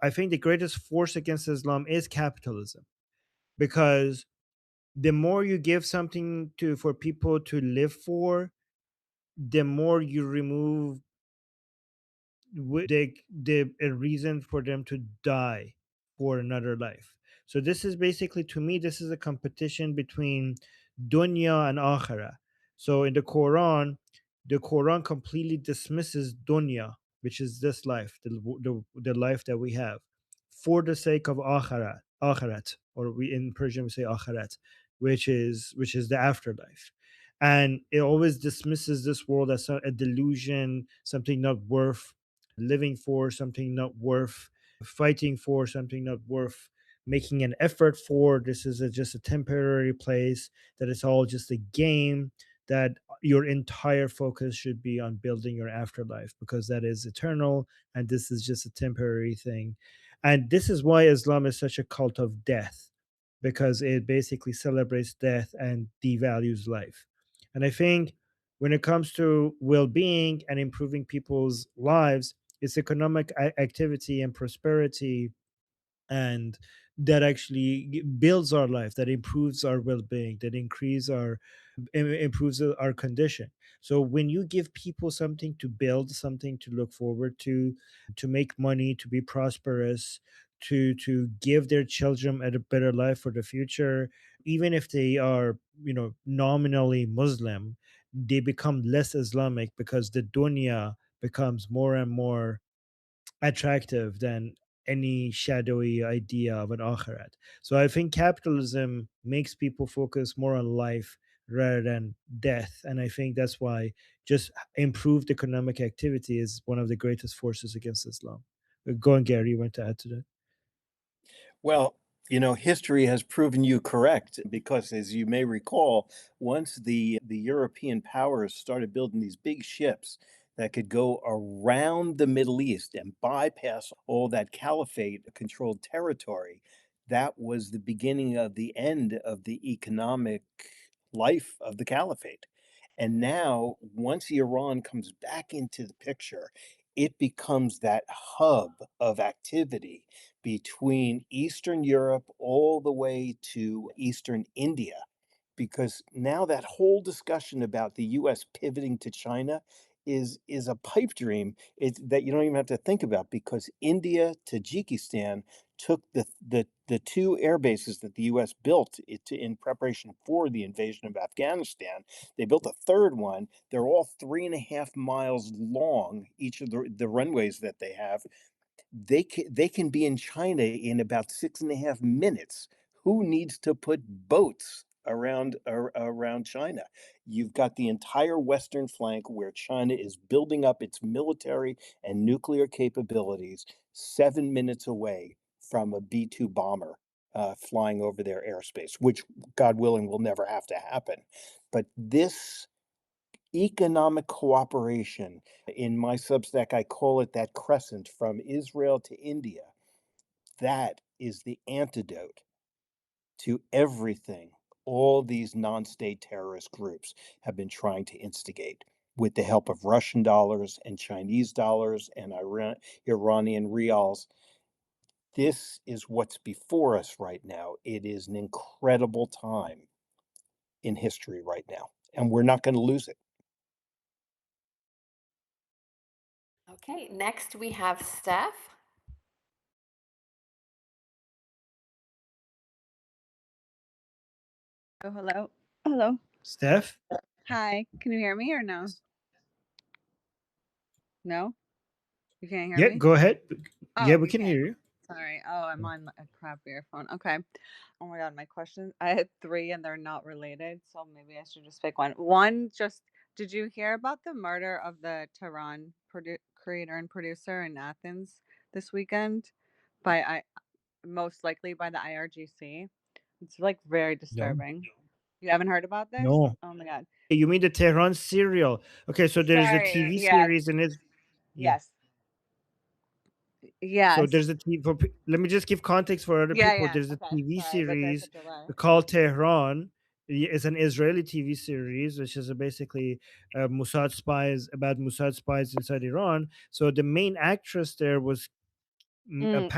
I think the greatest force against Islam is capitalism, because the more you give something to for people to live for, the more you remove the a reason for them to die for another life. So this is basically, to me, this is a competition between dunya and akhira. So in the Quran completely dismisses dunya, which is this life, the life that we have, for the sake of akhirat, or we in Persian we say akhirat, which is the afterlife. And it always dismisses this world as a delusion, something not worth living for, something not worth fighting for, something not worth making an effort for. This is just a temporary place, that it's all just a game, that your entire focus should be on building your afterlife, because that is eternal, and this is just a temporary thing. And this is why Islam is such a cult of death, because it basically celebrates death and devalues life. And I think when it comes to well-being and improving people's lives, it's economic activity and prosperity, and that actually builds our life, that improves our well-being, that improves our condition. So when you give people something to build, something to look forward to make money, to be prosperous, to give their children a better life for the future, even if they are, nominally Muslim, they become less Islamic, because the dunya becomes more and more attractive than any shadowy idea of an akhirat. So I think capitalism makes people focus more on life rather than death. And I think that's why just improved economic activity is one of the greatest forces against Islam. Go on, Gary, you want to add to that? Well, history has proven you correct because, as you may recall, once the European powers started building these big ships that could go around the Middle East and bypass all that caliphate controlled territory, that was the beginning of the end of the economic life of the caliphate. And now, once Iran comes back into the picture, it becomes that hub of activity between Eastern Europe all the way to Eastern India. Because now that whole discussion about the US pivoting to China is a pipe dream that you don't even have to think about, because India, Tajikistan took the two air bases that the US built in preparation for the invasion of Afghanistan. They built a third one. They're all 3.5 miles long, each of the runways that they have. They can be in China in about 6.5 minutes. Who needs to put boats around China? You've got the entire western flank where China is building up its military and nuclear capabilities, 7 minutes away from a B-2 bomber flying over their airspace, which, God willing, will never have to happen. But this economic cooperation, in my Substack, I call it that crescent from Israel to India. That is the antidote to everything all these non-state terrorist groups have been trying to instigate, with the help of Russian dollars and Chinese dollars and Iranian reals. This is what's before us right now. It is an incredible time in history right now, and we're not going to lose it. Okay, next we have Steph. Oh, hello. Hello. Steph? Hi. Can you hear me or no? No? You can't hear Yeah, me? go ahead. Yeah, Oh, we you can can't. hear you. Sorry. Oh, I'm on a crap earphone. Okay. Oh my God, my question. I had three and they're not related, so maybe I should just pick one. One, just did you hear about the murder of the Tehran creator and producer in Athens this weekend by most likely by the IRGC? It's like very No. disturbing. You haven't heard about this? No. Oh my God. You mean the Tehran serial? Okay, so there's a Sorry. TV Yes. series and it's yeah. Yes. So Yes. there's a TV. Let me just give context for other Yeah, people. yeah. There's a Okay. TV Sorry, but there's a series delay. called Tehran. It's an Israeli TV series, which is basically Mossad spies inside Iran. So the main actress there was Mm,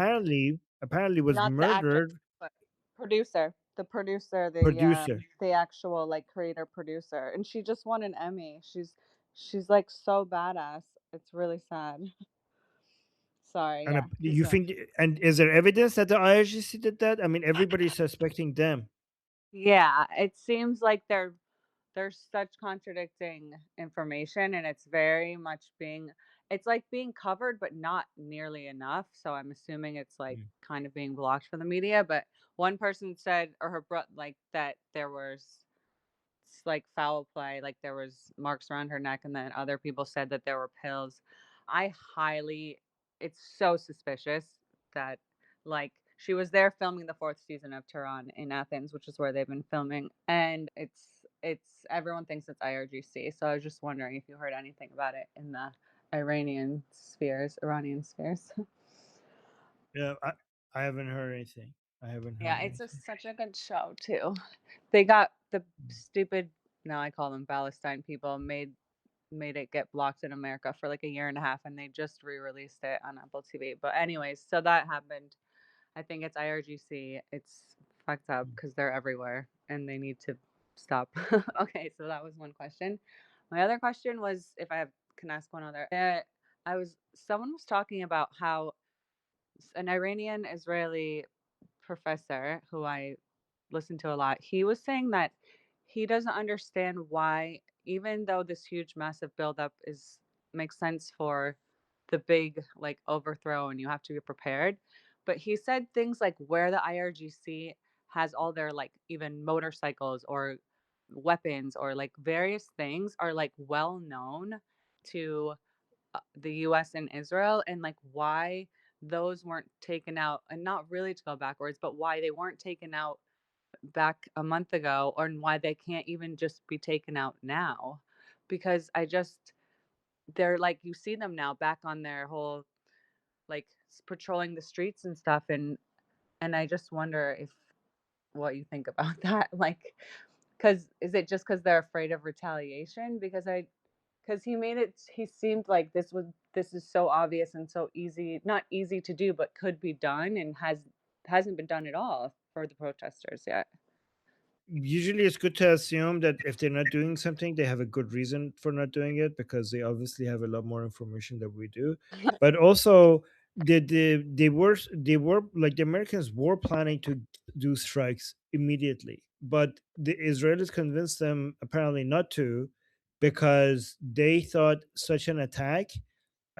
apparently was not the actress, murdered. but producer. The producer, Producer. the actual like creator producer, and she just won an Emmy. She's like so badass. It's really sad. Sorry, And yeah, keep you going. think, and is there evidence that the IRGC did that? I mean, everybody's suspecting them. Yeah, it seems like there's such contradicting information, and it's very much being it's like being covered but not nearly enough, so I'm assuming it's like Mm. kind of being blocked from the media. But one person said, or like that there was like foul play, like there was marks around her neck, and then other people said that there were pills. I highly It's so suspicious that like she was there filming the fourth season of Tehran in Athens, which is where they've been filming, and it's everyone thinks it's IRGC. So I was just wondering if you heard anything about it in the Iranian spheres. Yeah, I haven't heard anything. I haven't Yeah, heard it's anything. such a good show too. They got the stupid, now I call them Palestine people, made it get blocked in America for like a year and a half, and they just re-released it on Apple TV. But anyways, so that happened. I think it's IRGC. It's fucked up Mm. because they're everywhere and they need to stop. Okay, so that was one question. My other question was if I have can ask one other. I was Someone was talking about how an Iranian Israeli professor who I listen to a lot, he was saying that he doesn't understand why, even though this huge, massive buildup is makes sense for the big like overthrow and you have to be prepared. But he said things like where the IRGC has all their like even motorcycles or weapons or like various things are like well known to the US and Israel, and like why those weren't taken out, and not really to go backwards, but why they weren't taken out back a month ago, or why they can't even just be taken out now. Because they're like, you see them now back on their whole like patrolling the streets and stuff, and I just wonder if what you think about that. Like, because is it just because they're afraid of retaliation? Because he seemed like this is so obvious and so easy, not easy to do, but could be done, and hasn't been done at all for the protesters yet. Usually, it's good to assume that if they're not doing something, they have a good reason for not doing it because they obviously have a lot more information than we do. But also, they were like the Americans were planning to do strikes immediately, but the Israelis convinced them apparently not to because they thought such an attack.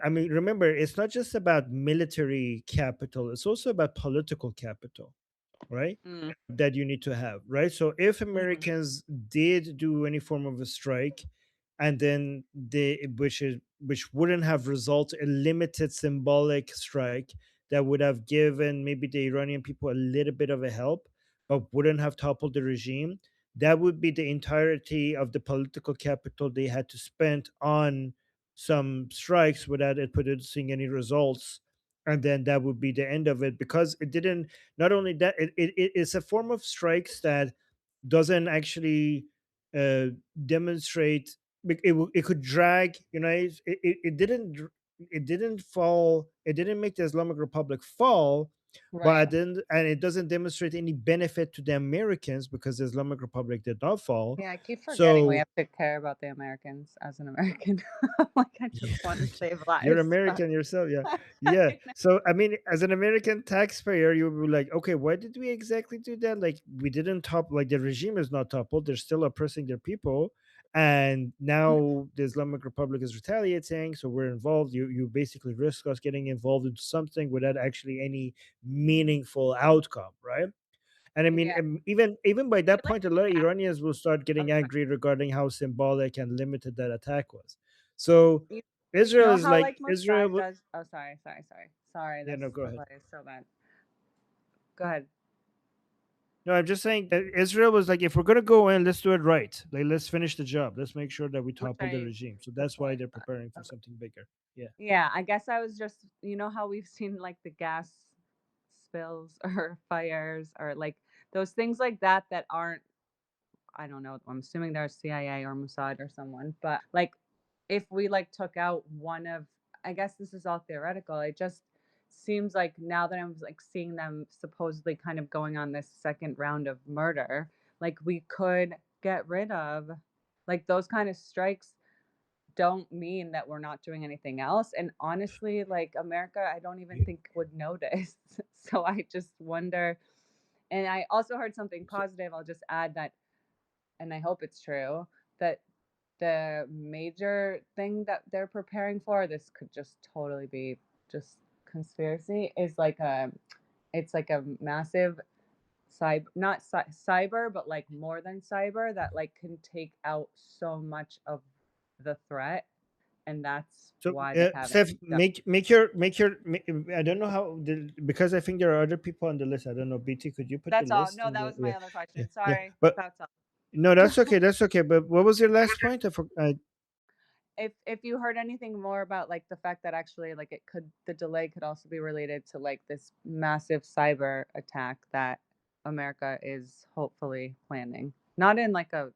I mean, remember, it's not just about military capital; it's also about political capital, right? Mm, That you need to have, right? So if mhm. Americans did do any form of a strike, and then which wouldn't have resulted a limited symbolic strike that would have given maybe the Iranian people a little bit of a help, but wouldn't have toppled the regime, that would be the entirety of the political capital they had to spend on some strikes without it producing any results, and then that would be the end of it because it didn't. Not only that, it's a form of strikes that doesn't actually uh, demonstrate. It could drag, it didn't fall, it didn't make the Islamic Republic fall, Right. but then, and it doesn't demonstrate any benefit to the Americans because the Islamic Republic did not fall. Yeah, I keep forgetting we So have to care about the Americans as an American. Like, I just want to save you're lives, but American yourself, yeah. Yeah. I know. So I mean, as an American taxpayer, you would be like, okay, why did we exactly do that? Like, we didn't top, like, the regime is not toppled, they're still oppressing their people. And now the Islamic Republic is retaliating, so we're involved. You basically risk us getting involved into something without actually any meaningful outcome, right? And I mean, Yeah, even by we that like point, a lot of Iranians will start oh, getting sorry. angry regarding how symbolic and limited that attack was. So You, you Israel know is how like like Israel. Mossad does. Oh, sorry. Yeah, This no, go ahead. delay is so bad. Go ahead. No, I'm just saying that Israel was like, if we're gonna go in, let's do it right. Like, let's finish the job. Let's make sure that we Which topple the I regime. So that's why support they're that. preparing for Okay. something bigger. Yeah. Yeah, I guess I was just, you know how we've seen like the gas spills or fires or like those things like that that aren't, I don't know, I'm assuming they're CIA or Mossad or someone, but like if we like took out one of, I guess this is all theoretical. I just seems like now that I'm like seeing them supposedly kind of going on this second round of murder, like we could get rid of like those kind of strikes don't mean that we're not doing anything else. And honestly, like America, I don't even think would notice. So I just wonder. And I also heard something So positive. I'll just add that, and I hope it's true, that the major thing that they're preparing for, this could just totally be just conspiracy, is like a, it's like a massive cyber, not cyber, but like more than cyber, that like can take out so much of the threat, and that's So, why they haven't Steph, done. I don't know how because I think there are other people on the list. I don't know. BT, could you put the That's all. list No, in that the was my other yeah question. yeah. Sorry. But That's all. no, that's okay. That's okay. But what was your last point? If you heard anything more about like the fact that actually like it could, the delay could also be related to like this massive cyber attack that America is hopefully planning, not in like a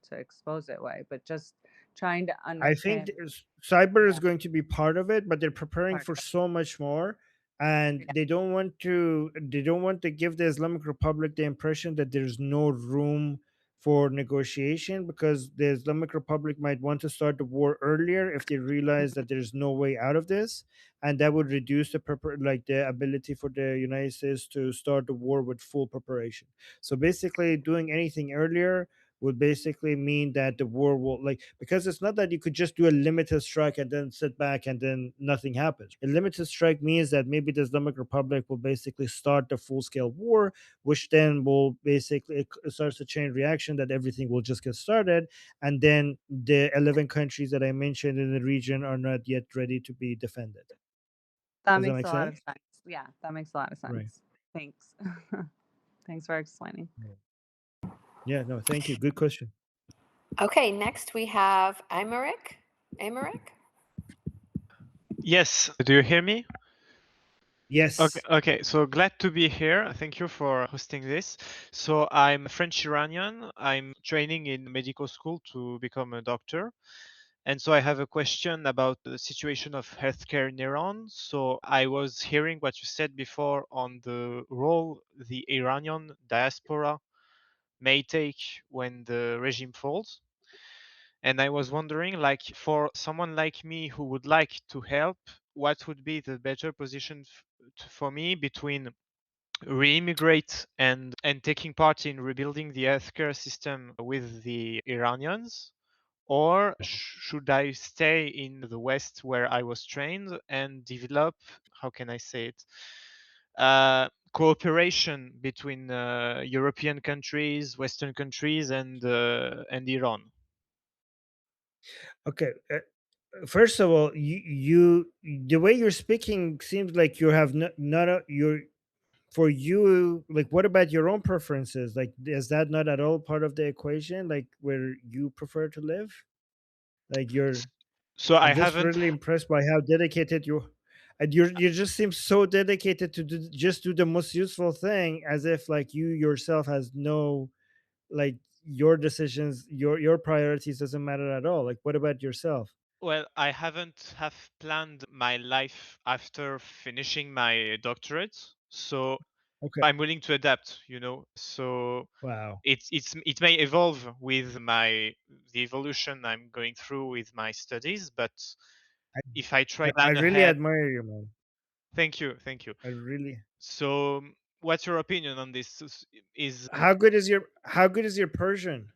to expose it way, but just trying to I think underpin. cyber is Yeah, going to be part of it, but they're preparing part for of so much more, and it. they don't want to give the Islamic Republic the impression that there's no room for negotiation, because the Islamic Republic might want to start the war earlier if they realize that there's no way out of this, and that would reduce like the ability for the United States to start the war with full preparation. So basically, doing anything earlier would basically mean that the war will, like, because it's not that you could just do a limited strike and then sit back and then nothing happens. A limited strike means that maybe the Islamic Republic will basically start the full scale war, which then will basically, it starts a chain reaction that everything will just get started, and then the 11 countries that I mentioned in the region are not yet ready to be defended. That Does that makes make a lot sense? of sense. Yeah, that makes a lot of Right. sense. Thanks. Thanks for explaining. Right. Yeah, no, thank you, good question. Okay, next we have Aymeric. Aymeric? Yes, do you hear me? Okay, Yes. okay. So glad to be here. Thank you for hosting this. So I'm French Iranian. I'm training in medical school to become a doctor. And so I have a question about the situation of healthcare in Iran. So I was hearing what you said before on the role the Iranian diaspora may take when the regime falls. And I was wondering, like, for someone like me who would like to help, what would be the better position for me between re-immigrate and taking part in rebuilding the healthcare system with the Iranians, or should I stay in the West where I was trained and develop, how can I say it, cooperation between European countries, Western countries, and Iran? Okay. First of all, the way you're speaking seems like you have not a, you're for you, like, what about your own preferences? Like, is that not at all part of the equation, like where you prefer to live? Like, So I I'm just haven't. really impressed by how dedicated you, and you just seem so dedicated to just do the most useful thing, as if like you yourself has no, like, your decisions, your priorities doesn't matter at all. Like, what about yourself? Well, I haven't have planned my life after finishing my doctorate, so Okay. I'm willing to adapt, So Wow. it may evolve with the evolution I'm going through with my studies, but I, if I try to I plan really ahead. admire you, man. Thank you, thank you. I really. So what's your opinion on this? Is How good is your Persian?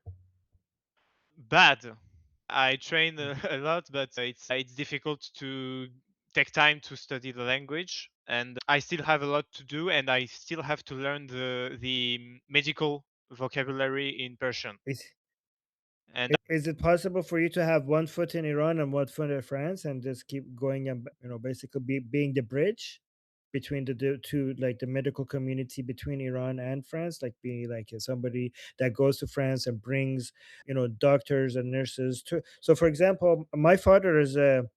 bad. I train a lot, but it's difficult to take time to study the language, and I still have a lot to do, and I still have to learn the medical vocabulary in Persian. Is And is it possible for you to have one foot in Iran and one foot in France and just keep going and, basically being the bridge between the two, like the medical community between Iran and France, like being like somebody that goes to France and brings, doctors and nurses to. So, for example, my father is a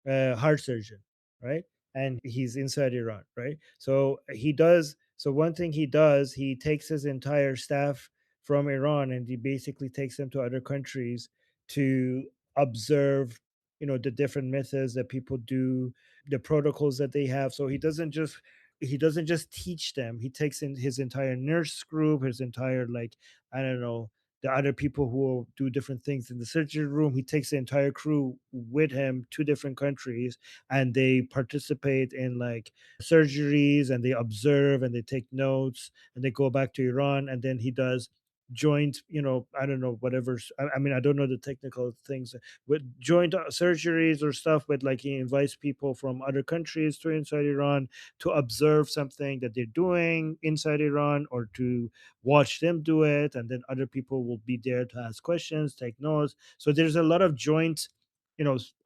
heart surgeon, right? And he's inside Iran, right? So he does. So one thing he does, he takes his entire staff from Iran and he basically takes them to other countries to observe, the different methods that people do, the protocols that they have. So he doesn't just teach them. He takes in his entire nurse group, his entire, like, I don't know, the other people who will do different things in the surgery room. He takes the entire crew with him to different countries, and they participate in, like, surgeries, and they observe and they take notes, and they go back to Iran, and then he does joint, I don't know, whatever. I mean, I don't know the technical things with joint surgeries or stuff, but, like, he invites people from other countries to inside Iran to observe something that they're doing inside Iran, or to watch them do it, and then other people will be there to ask questions, take notes. So there's a lot of joint,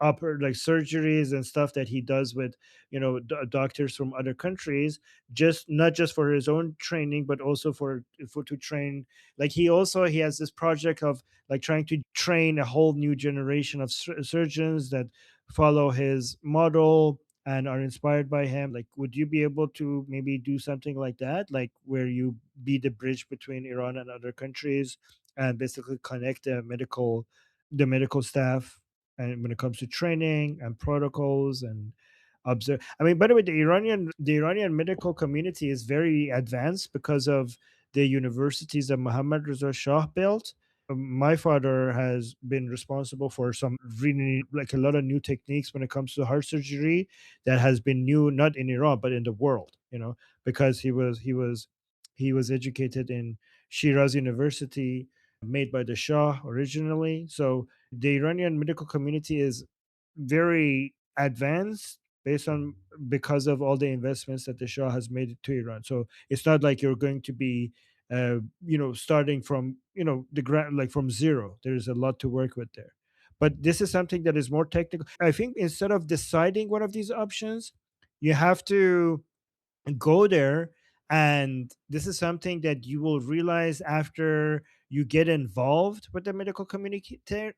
upper, like, surgeries and stuff that he does with, doctors from other countries, just not just for his own training, but also for to train. Like, he has this project of, like, trying to train a whole new generation of surgeons that follow his model and are inspired by him. Like, would you be able to maybe do something like that, like, where you be the bridge between Iran and other countries, and basically connect the medical staff, and when it comes to training and protocols and observe. I mean, by the way, the Iranian medical community is very advanced because of the universities that Muhammad Reza Shah built. My father has been responsible for some really, like, a lot of new techniques when it comes to heart surgery that has been new, not in Iran but in the world. Because he was educated in Shiraz University, made by the Shah originally. So the Iranian medical community is very advanced, based on because of all the investments that the Shah has made to Iran. So it's not like you're going to be starting from, the ground, like, from zero. There's a lot to work with there. But this is something that is more technical. I think instead of deciding one of these options, you have to go there, and this is something that you will realize after you get involved with the medical community there,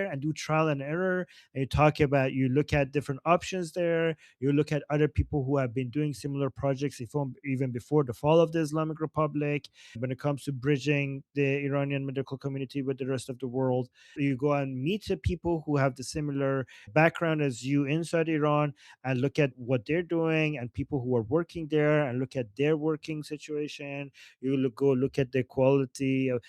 and do trial and error, and you look at different options there. You look at other people who have been doing similar projects, even before the fall of the Islamic Republic, when it comes to bridging the Iranian medical community with the rest of the world. You go and meet the people who have the similar background as you inside Iran, and look at what they're doing, and people who are working there, and look at their working situation. Go look at the quality of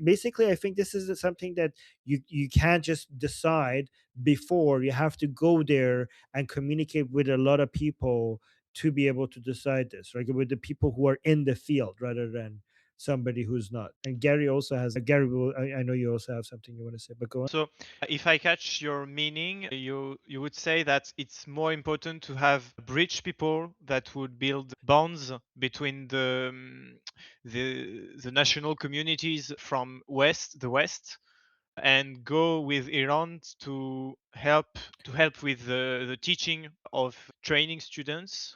basically. I think this is something that you can't just decide before. You have to go there and communicate with a lot of people to be able to decide this, right? With the people who are in the field, rather than somebody who's not. And Gary, I know you also have something you want to say, but go on. So, if I catch your meaning, you would say that it's more important to have bridge people that would build bonds between the national communities from the West, and go with Iran to help with the teaching of training students,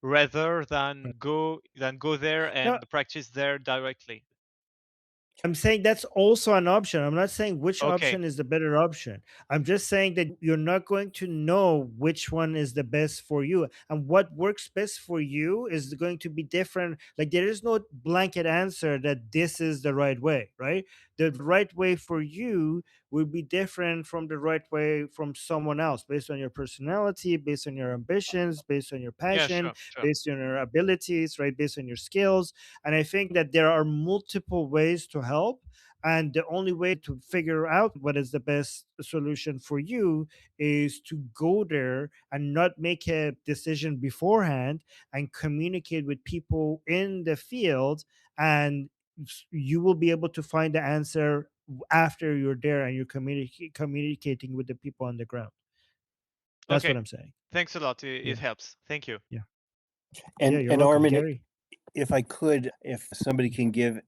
rather than go there No, and practice there directly. I'm saying that's also an option. I'm not saying which Okay. option is the better option. I'm just saying that you're not going to know which one is the best for you. And what works best for you is going to be different. Like, there is no blanket answer that this is the right way, right? The right way for you will be different from the right way from someone else, based on your personality, based on your ambitions, based on your Yeah, passion, sure, sure. based on your abilities, right? Based on your skills. And I think that there are multiple ways to help. And the only way to figure out what is the best solution for you is to go there and not make a decision beforehand, and communicate with people in the field. And you will be able to find the answer after you're there, and you're communicating with the people on the ground. That's Okay. what I'm saying. Thanks a lot. It Yeah. helps. Thank you. Yeah. Yeah. You're And welcome, Armin, Gary. if I could, if somebody can give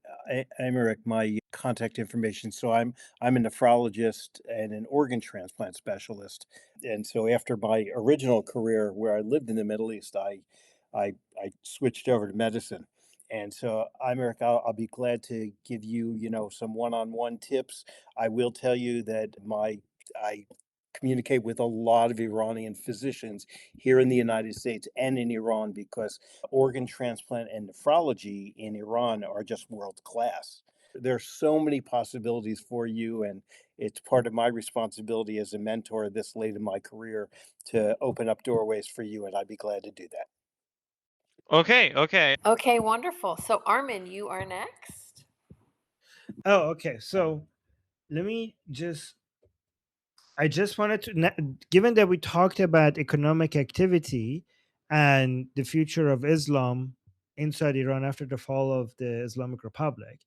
Americ my contact information. So I'm a nephrologist and an organ transplant specialist. And so after my original career where I lived in the Middle East, I switched over to medicine. And so, Americ, I'll be glad to give you, some one-on-one tips. I will tell you that I communicate with a lot of Iranian physicians here in the United States and in Iran, because organ transplant and nephrology in Iran are just world class. There are so many possibilities for you, and it's part of my responsibility as a mentor this late in my career to open up doorways for you, and I'd be glad to do that. Okay, okay. Okay, wonderful. So, Armin, you are next. Oh, okay. So let me just I just wanted to, given that we talked about economic activity and the future of Islam inside Iran after the fall of the Islamic Republic,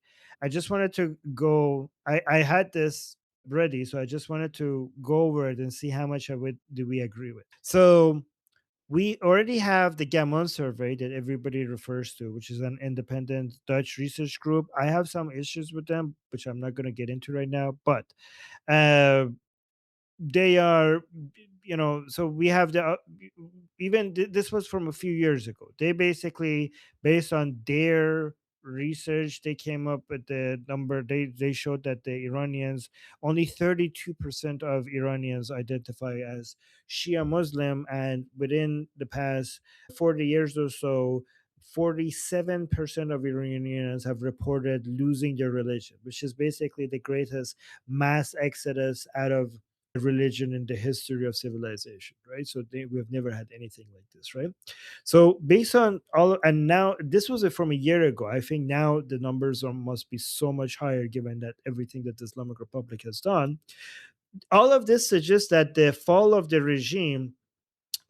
I just wanted to go. I had this ready, so I just wanted to go over it and see how much of it do we agree with. So we already have the Gammon survey that everybody refers to, which is an independent Dutch research group. I have some issues with them, which I'm not going to get into right now, but uh, they are, so we have the this was from a few years ago. They basically, based on their research, they came up with the number. They showed that the Iranians, only 32% of Iranians identify as Shia Muslim, and within the past 40 years or so, 47% of Iranians have reported losing their religion, which is basically the greatest mass exodus out of religion in the history of civilization, right? So we've never had anything like this, right? So based on all, and now this was from a year ago. I think now the numbers must be so much higher given that everything that the Islamic Republic has done. All of this suggests that the fall of the regime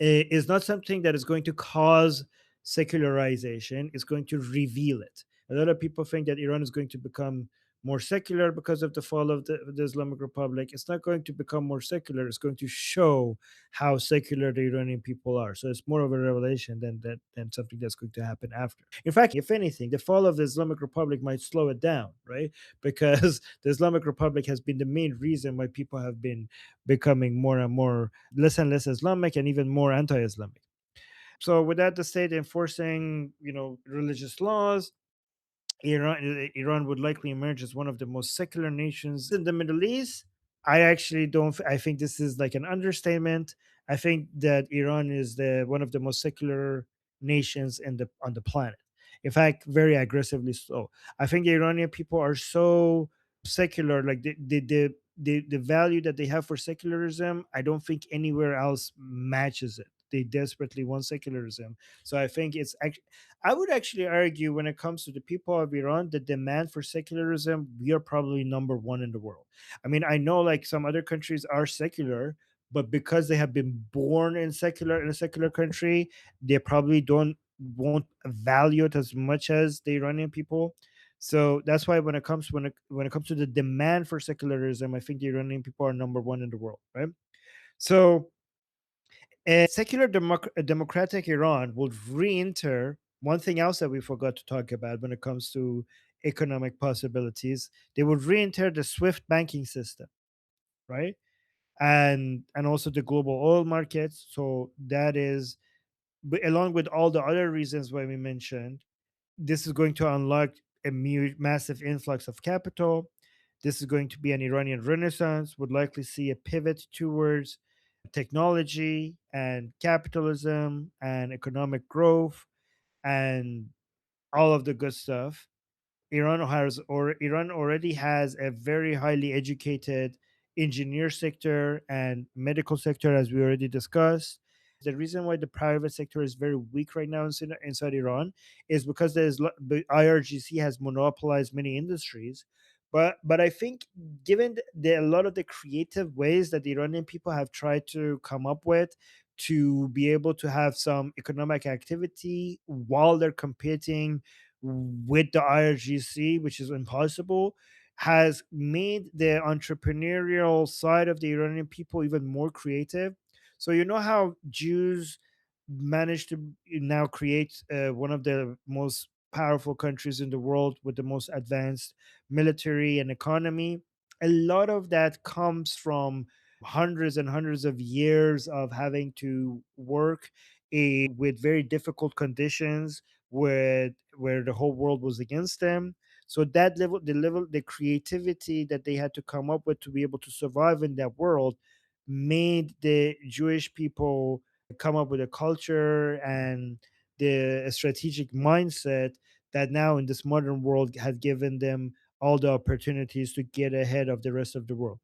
is not something that is going to cause secularization. It's going to reveal it. A lot of people think that Iran is going to become more secular because of the fall of the Islamic Republic. It's not going to become more secular. It's going to show how secular the Iranian people are. So it's more of a revelation than something that's going to happen after. In fact, if anything, the fall of the Islamic Republic might slow it down, right? Because the Islamic Republic has been the main reason why people have been becoming more and more less and less Islamic and even more anti-Islamic. So without the state enforcing, religious laws, Iran would likely emerge as one of the most secular nations in the Middle East. I actually don't. I think this is like an understatement. I think that Iran is the one of the most secular nations in the on the planet. In fact, very aggressively so. I think the Iranian people are so secular, like the value that they have for secularism. I don't think anywhere else matches it. They desperately want secularism. So I think it's actually, I would actually argue when it comes to the people of Iran, the demand for secularism, we are probably number one in the world. I mean, I know like some other countries are secular, but because they have been born in a secular country, they probably don't won't value it as much as the Iranian people. So that's why when it comes to the demand for secularism, I think the Iranian people are number one in the world, right? So secular democratic Iran would re-enter. One thing else that we forgot to talk about when it comes to economic possibilities, they would re-enter the SWIFT banking system, right? And also the global oil markets. So that is, along with all the other reasons why we mentioned, this is going to unlock a massive influx of capital. This is going to be an Iranian Renaissance, would likely see a pivot towards technology and capitalism and economic growth and all of the good stuff. Iran already has a very highly educated engineer sector and medical sector, as we already discussed. The reason why the private sector is very weak right now inside Iran is because the IRGC has monopolized many industries. But I think, given a lot of the creative ways that the Iranian people have tried to come up with to be able to have some economic activity while they're competing with the IRGC, which is impossible, has made the entrepreneurial side of the Iranian people even more creative. So you know how Jews managed to now create one of the most powerful countries in the world with the most advanced military and economy. A lot of that comes from hundreds and hundreds of years of having to work with very difficult conditions where the whole world was against them. So that the creativity that they had to come up with to be able to survive in that world made the Jewish people come up with a culture and the strategic mindset that now in this modern world has given them all the opportunities to get ahead of the rest of the world.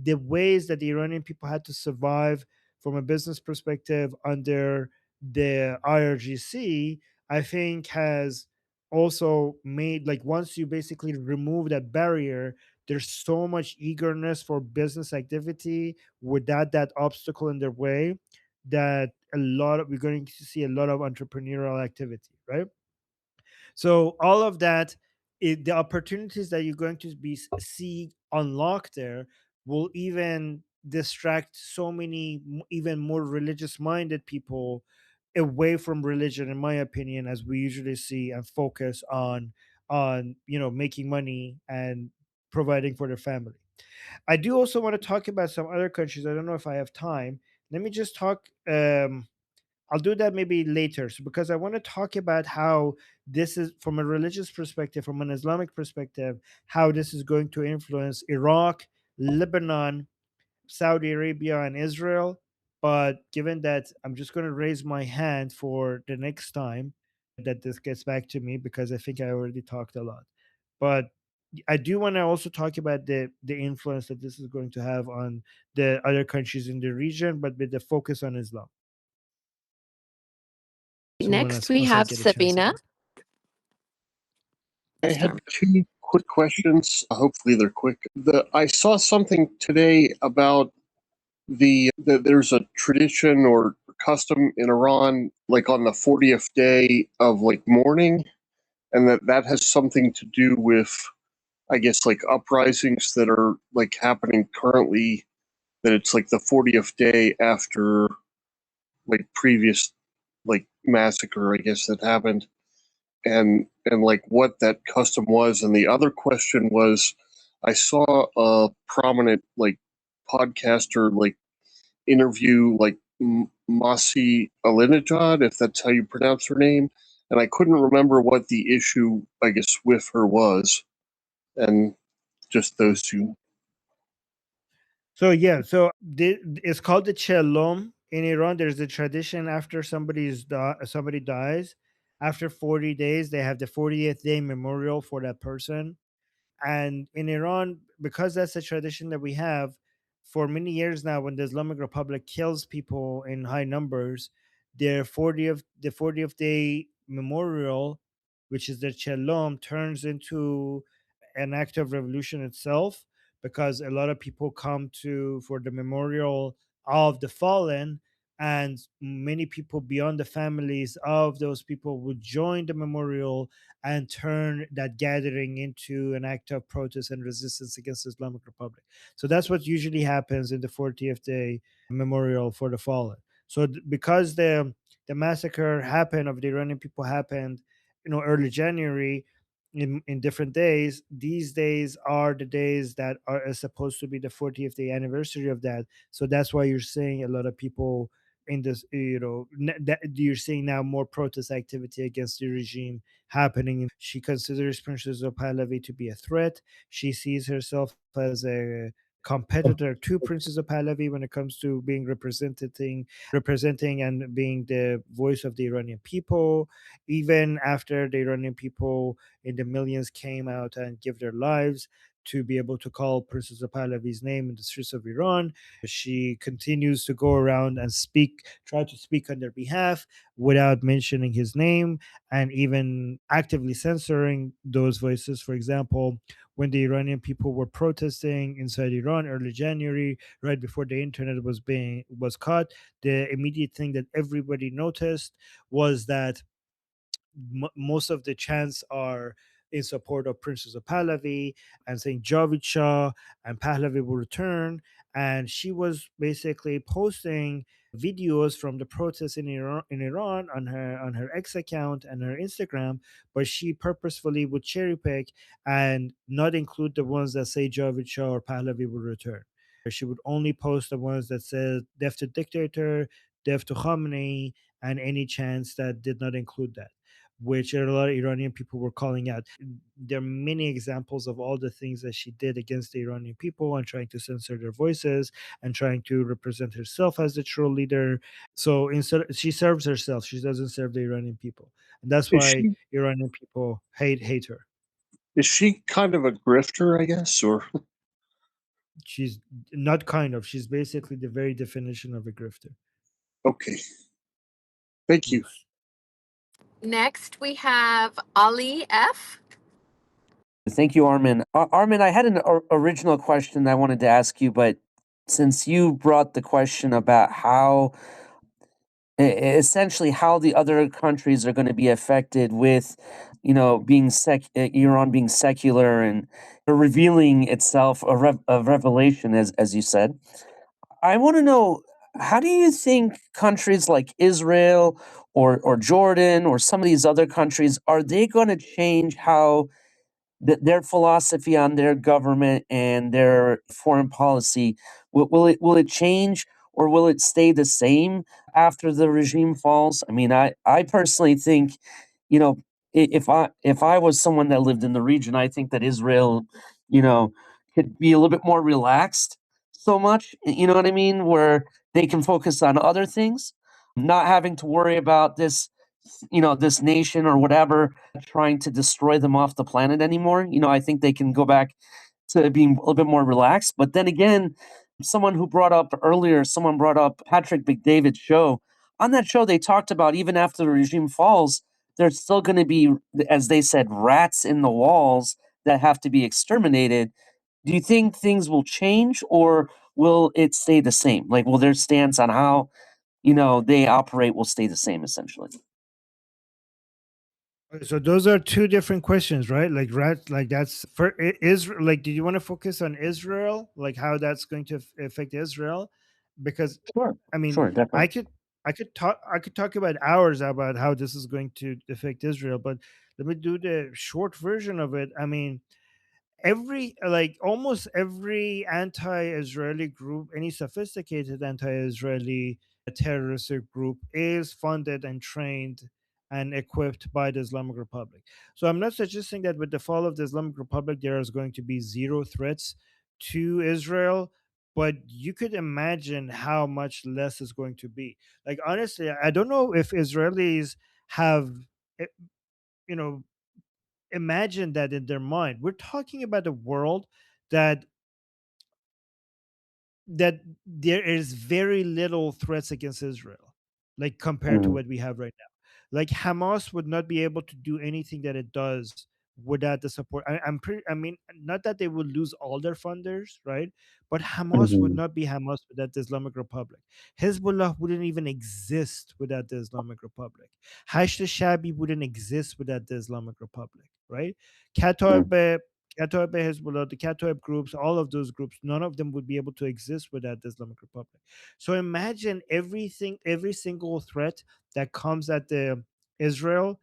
The ways that the Iranian people had to survive from a business perspective under the IRGC, I think has also made, like, once you basically remove that barrier, there's so much eagerness for business activity without that obstacle in their way, that we're going to see a lot of entrepreneurial activity, right? So all of that, the opportunities that you're going to see unlocked there will even distract so many even more religious minded people away from religion, in my opinion, as we usually see, and focus on making money and providing for their family. I do also want to talk about some other countries. I don't know if I have time. Let me just talk. I'll do that maybe later. So, because I want to talk about how this is, from a religious perspective, from an Islamic perspective, how this is going to influence Iraq, Lebanon, Saudi Arabia, and Israel. But given that I'm just going to raise my hand for the next time that this gets back to me, because I think I already talked a lot. But I do want to also talk about the influence that this is going to have on the other countries in the region, but with the focus on Islam. So Next, we once I have get a chance Sabina. again. I had two quick questions. Hopefully, they're quick. I saw something today about there's a tradition or custom in Iran, like on the 40th day of like mourning, and that has something to do with, I guess, like uprisings that are like happening currently. That it's like the 40th day after like previous like massacre, I guess, that happened, and like what that custom was. And the other question was, I saw a prominent like podcaster like interview like Masi Alinejad, if that's how you pronounce her name, and I couldn't remember what the issue, I guess, with her was, and just those two. So yeah, so it's called the Chelom in Iran. There's a tradition after somebody dies, after 40 days, they have the 40th day memorial for that person. And in Iran, because that's a tradition that we have for many years now, when the Islamic Republic kills people in high numbers, the 40th day memorial, which is the Chelom, turns into an act of revolution itself, because a lot of people come to for the memorial of the fallen, and many people beyond the families of those people would join the memorial and turn that gathering into an act of protest and resistance against the Islamic Republic. So that's what usually happens in the 40th day memorial for the fallen. So because the massacre happened of the Iranian people happened, early January, in different days. These days are the days that are supposed to be the 40th day anniversary of that. So that's why you're seeing a lot of people in this, that you're seeing now more protest activity against the regime happening. She considers Princess of Pahlavi to be a threat. She sees herself as a competitor to Princess of Pahlavi when it comes to being representing and being the voice of the Iranian people. Even after the Iranian people in the millions came out and give their lives to be able to call Princess of Pahlavi's name in the streets of Iran, she continues to go around and try to speak on their behalf without mentioning his name, and even actively censoring those voices. For example, when the Iranian people were protesting inside Iran early January, right before the internet was cut, the immediate thing that everybody noticed was that most of the chants are in support of Princess of Pahlavi and saying Javid Shah and Pahlavi will return. And she was basically posting videos from the protests in Iran on her X account and her Instagram, but she purposefully would cherry pick and not include the ones that say Javid Shah or Pahlavi will return. She would only post the ones that said death to dictator, death to Khamenei, and any chants that did not include that, which a lot of Iranian people were calling out. There are many examples of all the things that she did against the Iranian people and trying to censor their voices and trying to represent herself as the true leader. So instead, she serves herself. She doesn't serve the Iranian people, and that's Is why she Iranian people hate her. Is she kind of a grifter, I guess, or She's not kind of. She's basically the very definition of a grifter. okay? Thank you. Yes. Next, we have Ali F. Thank you, Armin. Armin, I had an original question I wanted to ask you, but since you brought the question about how essentially how the other countries are going to be affected with, being Iran being secular and revealing itself a revelation, as you said. I want to know, how do you think countries like Israel or Jordan or some of these other countries, are they going to change how their philosophy on their government and their foreign policy, will it change, or will it stay the same after the regime falls? I mean, I personally think, you know, if I was someone that lived in the region, I think that Israel, you know, could be a little bit more relaxed so much, you know what I mean, where they can focus on other things, not having to worry about this nation or whatever trying to destroy them off the planet anymore. I think they can go back to being a little bit more relaxed. But then again, someone brought up Patrick McDavid's show. On that show, they talked about even after the regime falls, there's still going to be, as they said, rats in the walls that have to be exterminated. Do you think things will change, or will it stay the same? Like, will their stance on how, they operate will stay the same essentially? Okay, so those are two different questions, right? Like like that's for Israel. Like, do you want to focus on Israel, like how that's going to affect Israel? Because Sure. I mean, Sure, definitely. I could talk about hours about how this is going to affect Israel, but let me do the short version of it. I mean, almost every anti-Israeli group, any sophisticated anti-Israeli terrorist group, is funded and trained and equipped by the Islamic Republic. So I'm not suggesting that with the fall of the Islamic Republic there is going to be zero threats to Israel, but you could imagine how much less is going to be. Like, honestly, I don't know if Israelis have eh, you know imagine that in their mind. We're talking about a world that that there is very little threats against Israel, like compared to Mhm. what we have right now. Like, Hamas would not be able to do anything that it does without the support. I'm pretty. I mean, not that they would lose all their funders, right? But Hamas would Mhm. not be Hamas without the Islamic Republic. Hezbollah wouldn't even exist without the Islamic Republic. Hashd al-Shabi wouldn't exist without the Islamic Republic, right? Mhm. Kataib Kataib Hezbollah, the Kataib groups, all of those groups, none of them would be able to exist without the Islamic Republic. So imagine everything, every single threat that comes at the Israel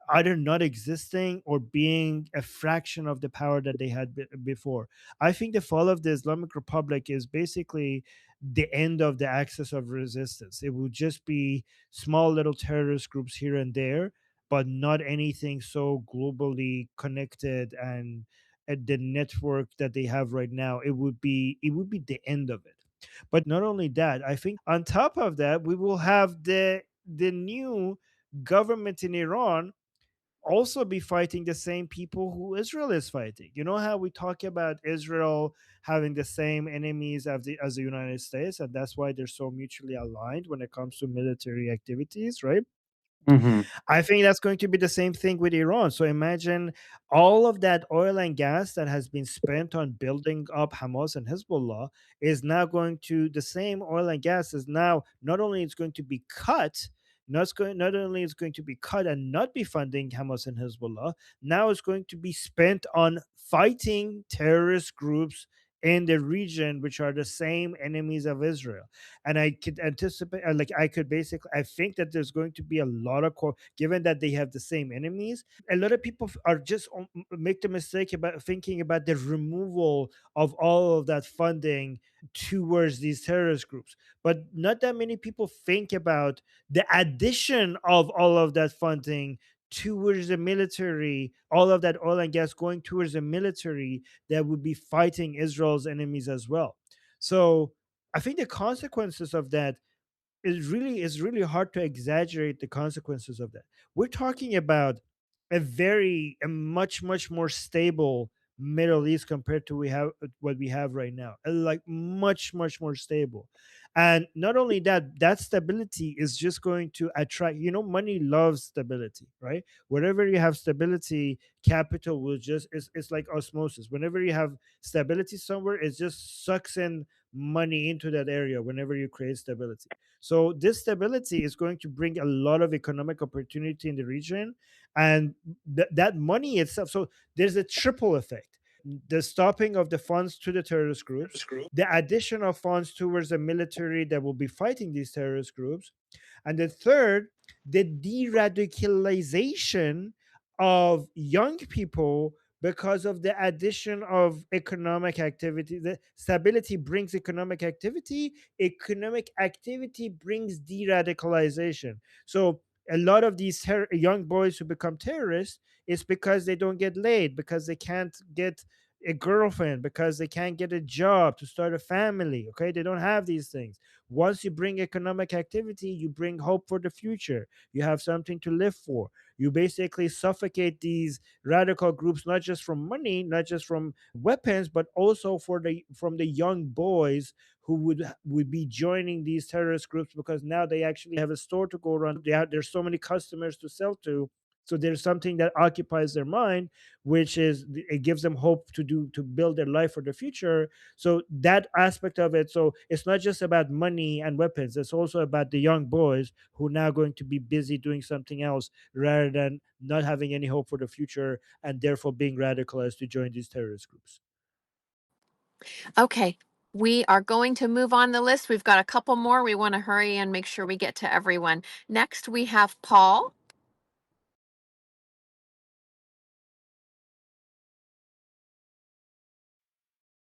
either not existing or being a fraction of the power that they had before. I think the fall of the Islamic Republic is basically the end of the axis of resistance. It will just be small little terrorist groups here and there, but not anything so globally connected and at the network that they have right now. It would be the end of it. But not only that, I think on top of that, we will have the new government in Iran also be fighting the same people who Israel is fighting. You know how we talk about Israel having the same enemies as the United States, and that's why they're so mutually aligned when it comes to military activities, right? Mhm. I think that's going to be the same thing with Iran. So imagine all of that oil and gas that has been spent on building up Hamas and Hezbollah is now going to the same oil and gas is now not only it's going to be cut, not only is going to be cut and not be funding Hamas and Hezbollah, now it's going to be spent on fighting terrorist groups in the region, which are the same enemies of Israel. And I could anticipate, like, I could basically, I think that there's going to be a lot of given that they have the same enemies. A lot of people are just make the mistake about thinking about the removal of all of that funding towards these terrorist groups, but not that many people think about the addition of all of that funding towards the military, all of that oil and gas going towards the military that would be fighting Israel's enemies as well. So I think the consequences of that is really hard to exaggerate the consequences of that. We're talking about a much more stable Middle East compared to we have what we have right now. Like much more stable. And not only that, that stability is just going to attract, money loves stability, right? Wherever you have stability, capital will just, it's like osmosis. Whenever you have stability somewhere, it just sucks in money into that area whenever you create stability. So this stability is going to bring a lot of economic opportunity in the region, and that money itself. So there's a triple effect: the stopping of the funds to the terrorist groups, the addition of funds towards the military that will be fighting these terrorist groups, and the third, the de-radicalization of young people because of the addition of economic activity. The stability brings economic activity. Economic activity brings de-radicalization. So a lot of these young boys who become terrorists is because they don't get laid, because they can't get a girlfriend, because they can't get a job to start a family. Okay, they don't have these things. Once you bring economic activity, you bring hope for the future. You have something to live for. You basically suffocate these radical groups, not just from money, not just from weapons, but also from the young boys who would be joining these terrorist groups, because now they actually have a store to go around. There's so many customers to sell to. So there's something that occupies their mind, which is, it gives them hope to build their life for the future. So that aspect of it, so it's not just about money and weapons, it's also about the young boys who are now going to be busy doing something else rather than not having any hope for the future, and therefore being radicalized to join these terrorist groups. Okay, we are going to move on the list. We've got a couple more. We want to hurry and make sure we get to everyone. Next, we have Paul.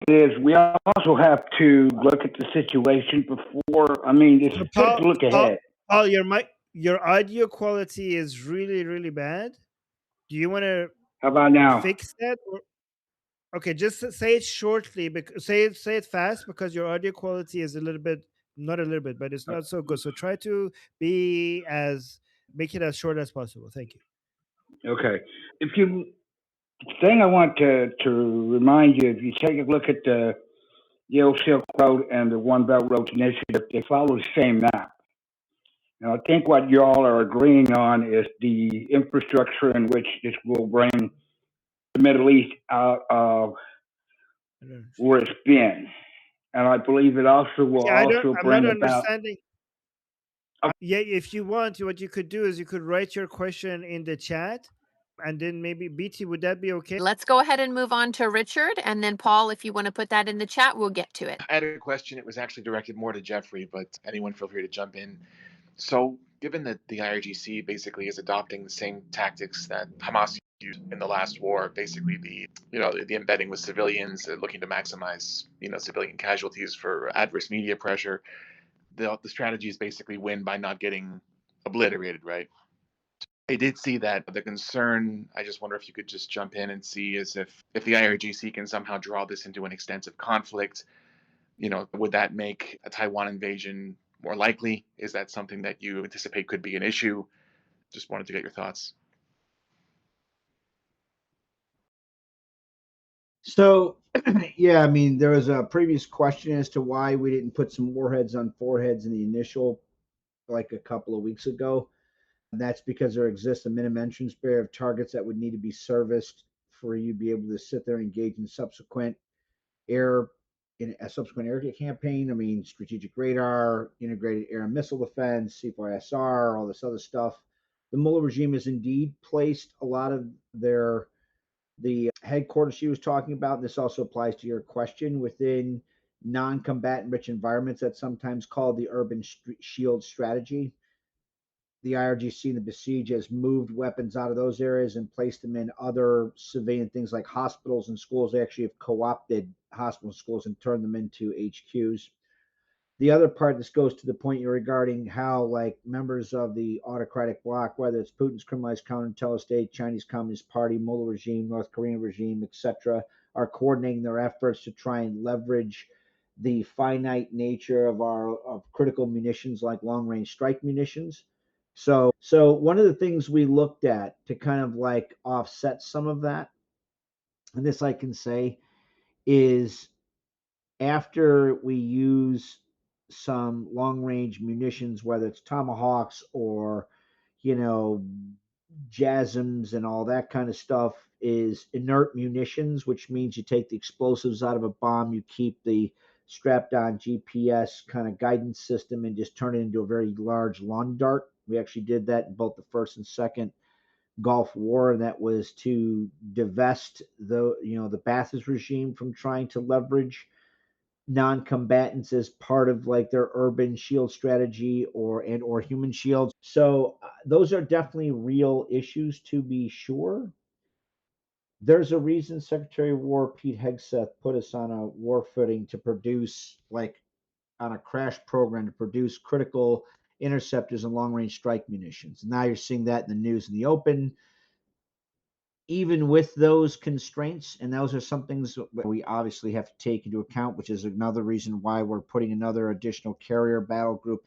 Is we also have to look at the situation before. I mean, it's So good to look ahead. Paul, your audio quality is really bad. Do you want to How about now? fix that? Okay, just say it shortly. Say it fast, because your audio quality is a little bit, not a little bit, but it's not so good. So try to make it as short as possible. Thank you. Okay. If you thing I want to remind you, if you take a look at the Old Silk Road and the One Belt Road Initiative, they follow the same map. Now, I think what y'all are agreeing on is the infrastructure in which this will bring the Middle East out of where it's been, and I believe it also will Yeah, also I'm not bring about. understanding. Yeah, if you want, what you could do is you could write your question in the chat, and then maybe BT, would that be okay? Let's go ahead and move on to Richard, and then Paul, if you want to put that in the chat, we'll get to it. I had a question. It was actually directed more to Jeffrey, but anyone feel free to jump in. So, given that the IRGC basically is adopting the same tactics that Hamas used in the last war, basically the embedding with civilians, looking to maximize civilian casualties for adverse media pressure, the strategy is basically win by not getting obliterated, right? I did see that. The concern, I just wonder if you could just jump in and see, is if the IRGC can somehow draw this into an extensive conflict, would that make a Taiwan invasion more likely? Is that something that you anticipate could be an issue? Just wanted to get your thoughts. So, yeah, I mean, there was a previous question as to why we didn't put some warheads on foreheads in the initial, like a couple of weeks ago. And that's because there exists a minimum entrance barrier of targets that would need to be serviced for you to be able to sit there and engage in a subsequent air campaign. I mean, strategic radar, integrated air and missile defense, C4ISR, all this other stuff. The Mullah regime has indeed placed a lot of the headquarters she was talking about. This also applies to your question within non-combatant rich environments that's sometimes called the urban shield strategy. The IRGC and the besieged has moved weapons out of those areas and placed them in other civilian things like hospitals and schools. They actually have co-opted hospitals and schools and turned them into HQs. The other part, this goes to the point you're regarding how, like, members of the autocratic bloc, whether it's Putin's criminalized counterintelligence, Chinese Communist Party, Mullah regime, North Korean regime, etc., are coordinating their efforts to try and leverage the finite nature of critical munitions like long-range strike munitions So one of the things we looked at to kind of like offset some of that, and this I can say, is after we use some long range munitions, whether it's tomahawks or, you know, jasms and all that kind of stuff, is inert munitions, which means you take the explosives out of a bomb, you keep the strapped on GPS kind of guidance system and just turn it into a very large lawn dart. We actually did that in both the first and second Gulf War, and that was to divest the Ba'athist regime from trying to leverage non-combatants as part of like their urban shield strategy or human shields. So those are definitely real issues, to be sure. There's a reason Secretary of War Pete Hegseth put us on a war footing to produce, like, on a crash program to produce critical interceptors and long range strike munitions. Now you're seeing that in the news in the open. Even with those constraints, and those are some things we obviously have to take into account, which is another reason why we're putting another additional carrier battle group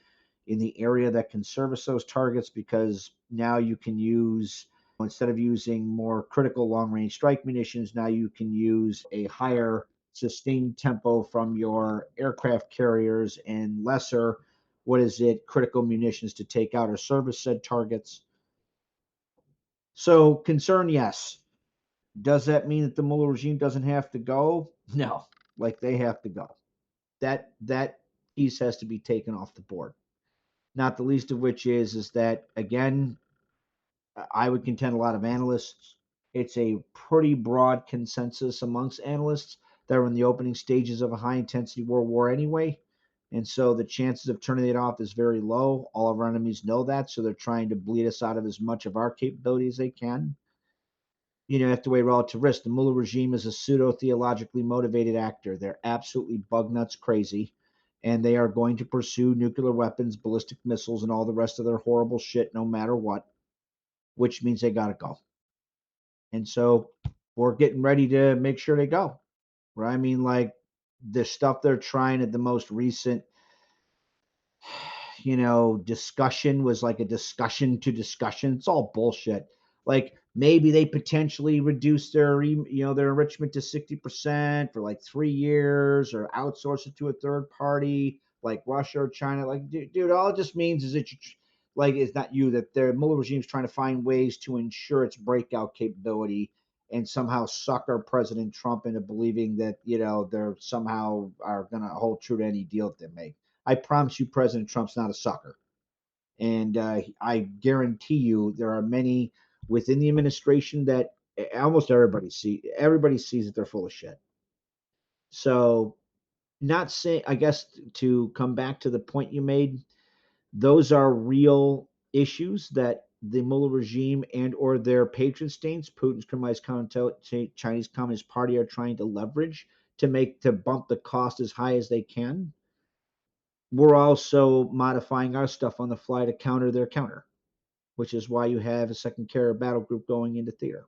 in the area that can service those targets, because now you can use, instead of using more critical long range strike munitions, now you can use a higher sustained tempo from your aircraft carriers and lesser, critical munitions to take out or service said targets. So concern, yes. Does that mean that the Mullah regime doesn't have to go? No, like, they have to go. That piece has to be taken off the board. Not the least of which is that, again, I would contend a lot of analysts, it's a pretty broad consensus amongst analysts that we're in the opening stages of a high intensity world war anyway. And so the chances of turning it off is very low. All of our enemies know that, so they're trying to bleed us out of as much of our capability as they can. You have to weigh relative risk. The Mullah regime is a pseudo-theologically motivated actor. They're absolutely bug nuts crazy, and they are going to pursue nuclear weapons, ballistic missiles, and all the rest of their horrible shit no matter what, which means they got to go. And so we're getting ready to make sure they go. Right? I mean, like, the stuff they're trying at the most recent discussion was like a discussion to discussion. It's all bullshit. Like, maybe they potentially reduce their enrichment to 60% for like 3 years, or outsource it to a third party like Russia or China. Like, dude, all it just means is that it's not you, that the Mullah regime is trying to find ways to ensure its breakout capability and somehow sucker President Trump into believing that they're somehow are going to hold true to any deal that they make. I promise you, President Trump's not a sucker. And I guarantee you there are many within the administration that almost everybody sees that they're full of shit. So, not saying, I guess, to come back to the point you made, those are real issues that the Mullah regime and or their patron states, Putin's Chinese Communist Party, are trying to leverage to bump the cost as high as they can. We're also modifying our stuff on the fly to counter their counter, which is why you have a second carrier battle group going into theater.